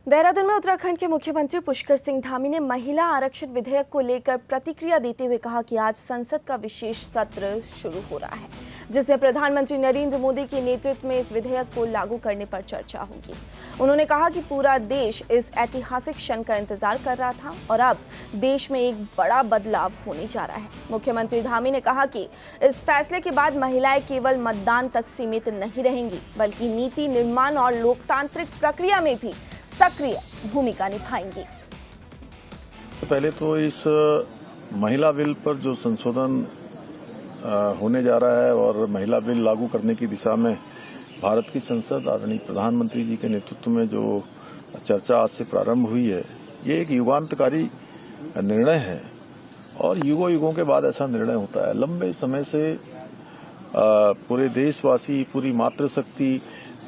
देहरादून में उत्तराखंड के मुख्यमंत्री पुष्कर सिंह धामी ने महिला आरक्षण विधेयक को लेकर प्रतिक्रिया देते हुए कहा कि आज संसद का विशेष सत्र शुरू हो रहा है, जिसमें प्रधानमंत्री नरेंद्र मोदी के नेतृत्व में इस विधेयक को लागू करने पर चर्चा होगी। उन्होंने कहा कि पूरा देश इस ऐतिहासिक क्षण का इंतजार कर रहा था और अब देश में एक बड़ा बदलाव होने जा रहा है। मुख्यमंत्री धामी ने कहा कि इस फैसले के बाद महिलाएं केवल मतदान तक सीमित नहीं रहेंगी, बल्कि नीति निर्माण और लोकतांत्रिक प्रक्रिया में भी सक्रिय भूमिका निभाएंगी। पहले तो इस महिला बिल पर जो संशोधन होने जा रहा है और महिला बिल लागू करने की दिशा में भारत की संसद आदरणीय प्रधानमंत्री जी के नेतृत्व में जो चर्चा आज से प्रारंभ हुई है, ये एक युगांतकारी निर्णय है और युगों युगों के बाद ऐसा निर्णय होता है। लंबे समय से पूरे देशवासी, पूरी मातृशक्ति,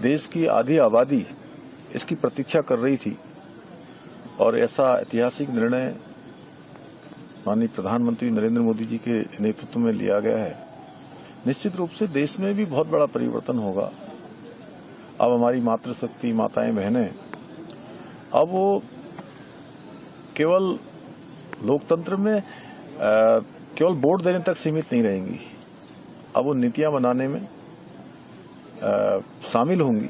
देश की आधी आबादी इसकी प्रतीक्षा कर रही थी और ऐसा ऐतिहासिक निर्णय माननीय प्रधानमंत्री नरेंद्र मोदी जी के नेतृत्व में लिया गया है। निश्चित रूप से देश में भी बहुत बड़ा परिवर्तन होगा। अब हमारी मातृशक्ति, माताएं, बहनें अब वो केवल लोकतंत्र में केवल वोट देने तक सीमित नहीं रहेंगी। अब वो नीतियां बनाने में शामिल होंगी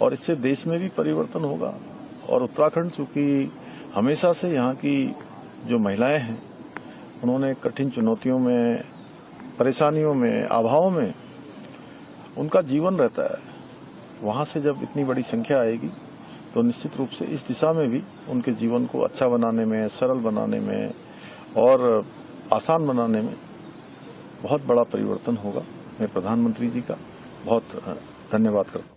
और इससे देश में भी परिवर्तन होगा। और उत्तराखंड चूंकि हमेशा से यहाँ की जो महिलाएं हैं, उन्होंने कठिन चुनौतियों में, परेशानियों में, अभावों में उनका जीवन रहता है। वहाँ से जब इतनी बड़ी संख्या आएगी तो निश्चित रूप से इस दिशा में भी उनके जीवन को अच्छा बनाने में, सरल बनाने में और आसान बनाने में बहुत बड़ा परिवर्तन होगा। मैं प्रधानमंत्री जी का बहुत धन्यवाद करता हूँ।